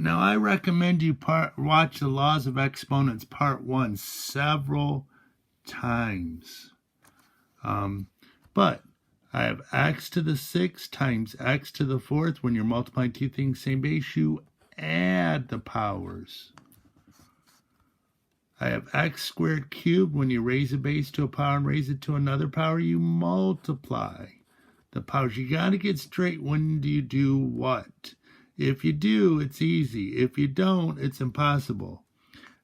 Now, I recommend you watch the Laws of Exponents Part 1 several times. But I have x to the 6th times x to the 4th. When you're multiplying two things same base, you add the powers. I have x squared cubed. When you raise a base to a power and raise it to another power, you multiply the powers. You got to get straight when do you do what. If you do, it's easy. If you don't, it's impossible.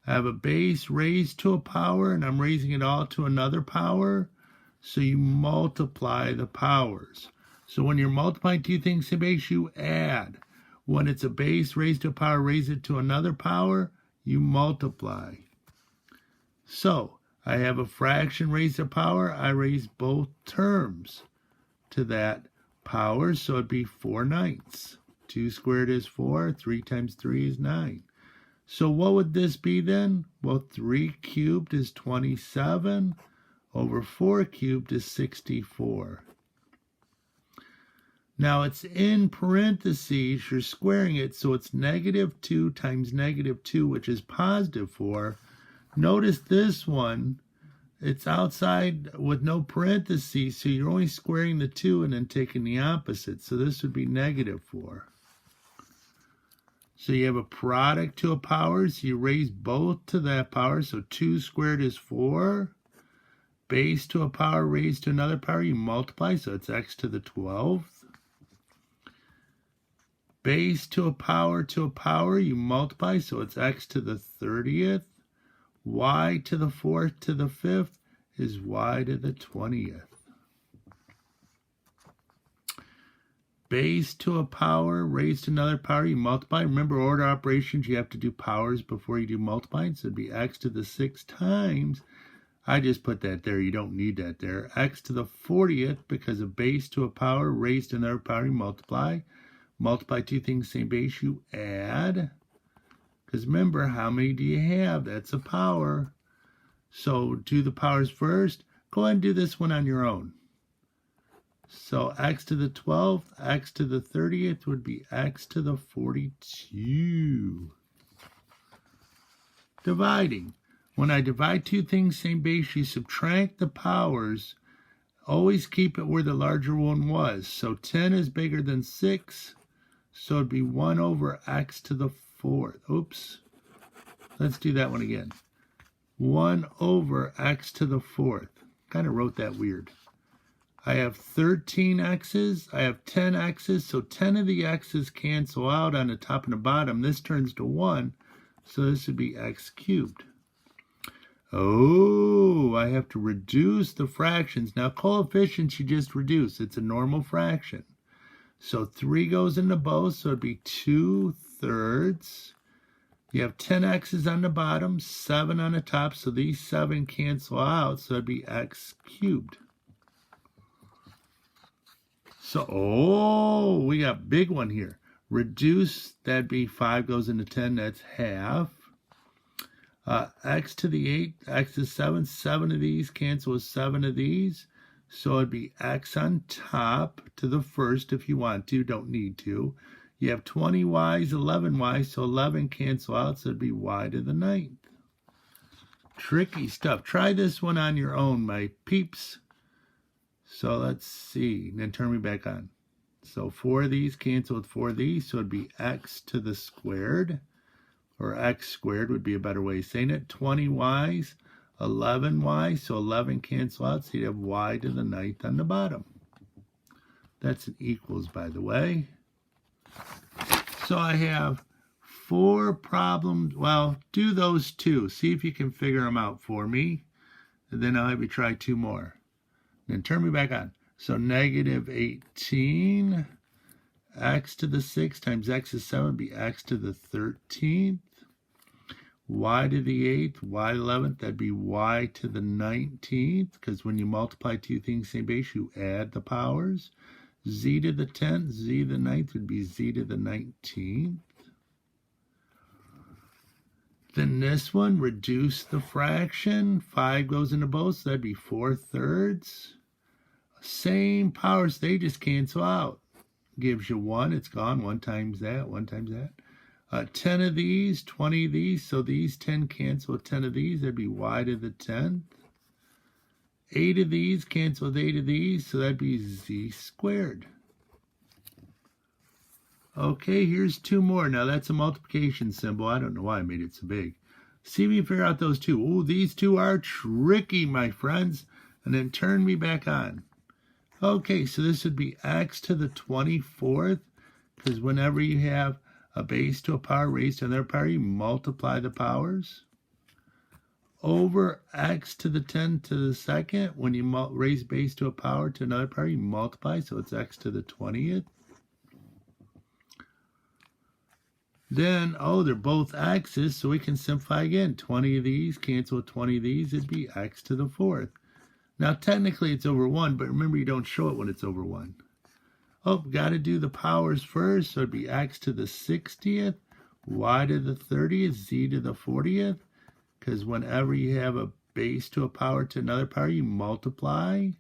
I have a base raised to a power, and I'm raising it all to another power. So you multiply the powers. So when you're multiplying two things in base, you add. When it's a base raised to a power, raise it to another power, you multiply. So I have a fraction raised to power. I raise both terms to that power, so it'd be 4/9. 2 squared is 4. 3 times 3 is 9. So what would this be then? Well, 3 cubed is 27. Over 4 cubed is 64. Now it's in parentheses. You're squaring it, so it's -2 times -2, which is +4. Notice this one, it's outside with no parentheses, so you're only squaring the 2 and then taking the opposite. So this would be -4. So you have a product to a power, so you raise both to that power. So 2 squared is 4. Base to a power raised to another power, you multiply, so it's x to the 12th. Base to a power, you multiply, so it's x to the 30th. Y to the 4th to the 5th is y to the 20th. Base to a power raised to another power, you multiply. Remember, order operations, you have to do powers before you do multiplying, so it'd be x to the 6th times. I just put that there. You don't need that there. X to the 40th, because a base to a power raised to another power, you multiply. Multiply two things, same base, you add. Because remember, how many do you have? That's a power. So do the powers first. Go ahead and do this one on your own. So x to the 12th, x to the 30th would be x to the 42. Dividing. When I divide two things same base, you subtract the powers. Always keep it where the larger one was. So 10 is bigger than 6, so it'd be 1 over x to the 4th. Oops. Let's do that one again. 1 over x to the 4th. Kind of wrote that weird. I have 13 x's. I have 10 x's, so 10 of the x's cancel out on the top and the bottom. This turns to 1, so this would be x cubed. Oh, I have to reduce the fractions. Now, coefficients you just reduce. It's a normal fraction. So 3 goes into both, so it'd be 2/3. You have 10 x's on the bottom, 7 on the top, so these 7 cancel out, so it'd be x cubed. So, we got a big one here. Reduce, that'd be 5 goes into 10, that's half. X to the 8, x is 7. 7 of these cancel with 7 of these. So it'd be x on top to the first if you want to, don't need to. You have 20 y's, 11 y's, so 11 cancel out, so it'd be y to the 9th. Tricky stuff. Try this one on your own, my peeps. So let's see. Then turn me back on. So 4 of these cancel with 4 of these, so it'd be x to the squared. Or x squared would be a better way of saying it. 20 y's, 11 y's, so 11 cancel out, so you'd have y to the 9th on the bottom. That's an equals, by the way. So I have 4 problems. Well, do those 2. See if you can figure them out for me. And then I'll have you try 2 more. Then turn me back on. So -18. X to the 6 times x is 7 would be x to the 13th. Y to the 8th, y to the 11th, that'd be y to the 19th, because when you multiply two things same base, you add the powers. Z to the 10th, z to the 9th would be z to the 19th. Then this one, reduce the fraction. 5 goes into both, so that'd be 4/3. Same powers, they just cancel out. Gives you 1, it's gone. 1 times that, 1 times that. 10 of these, 20 of these, so these 10 cancel with 10 of these, that'd be y to the 10th. 8 of these cancel with 8 of these, so that'd be z squared. Okay, here's 2 more. Now that's a multiplication symbol. I don't know why I made it so big. See if you figure out those 2. Oh, these 2 are tricky, my friends. And then turn me back on. Okay, so this would be x to the 24th, because whenever you have a base to a power raised to another power, you multiply the powers. Over x to the 10 to the second, when you raise base to a power to another power, you multiply, so it's x to the 20th. Then, oh, they're both x's, so we can simplify again. 20 of these cancel with 20 of these, it'd be x to the 4th. Now, technically it's over 1, but remember you don't show it when it's over 1. Oh, got to do the powers first, so it'd be x to the 60th, y to the 30th, z to the 40th, because whenever you have a base to a power to another power, you multiply,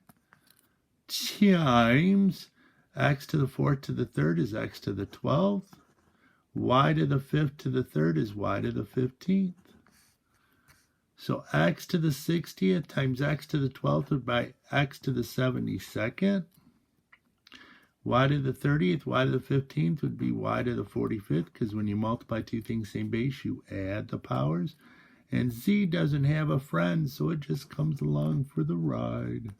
times x to the 4th to the 3rd is x to the 12th, y to the 5th to the 3rd is y to the 15th. So x to the 60th times x to the 12th would be x to the 72nd. Y to the 30th, y to the 15th would be y to the 45th, because when you multiply two things same base, you add the powers. And z doesn't have a friend, so it just comes along for the ride.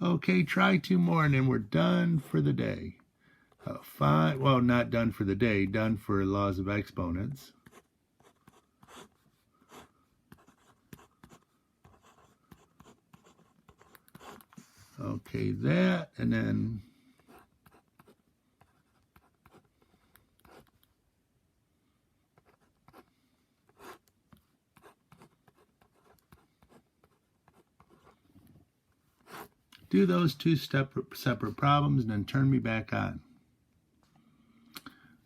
Okay, try 2 more, and then we're done for the day. Well, not done for the day, done for laws of exponents. Okay, that, and then do those 2 separate problems and then turn me back on.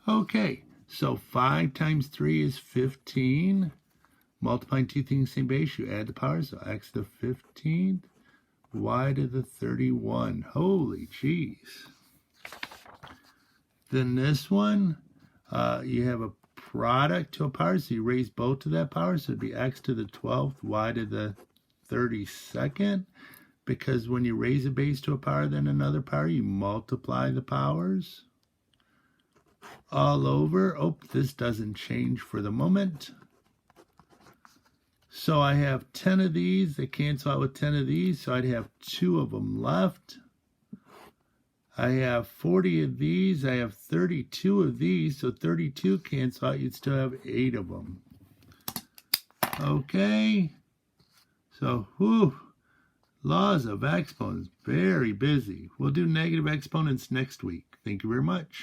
Okay, so 5 times 3 is 15. Multiplying two things same base, you add the powers, so x to the 15th, y to the 31. Holy jeez. Then this one, you have a product to a power, so you raise both to that power, so it'd be x to the 12th, y to the 32nd, because when you raise a base to a power, then another power, you multiply the powers. All over. Oh, this doesn't change for the moment. So I have 10 of these that cancel out with 10 of these, so I'd have 2 of them left. I have 40 of these, I have 32 of these, so 32 cancel out, you'd still have 8 of them. Okay, so laws of exponents, very busy. We'll do negative exponents next week. Thank you very much.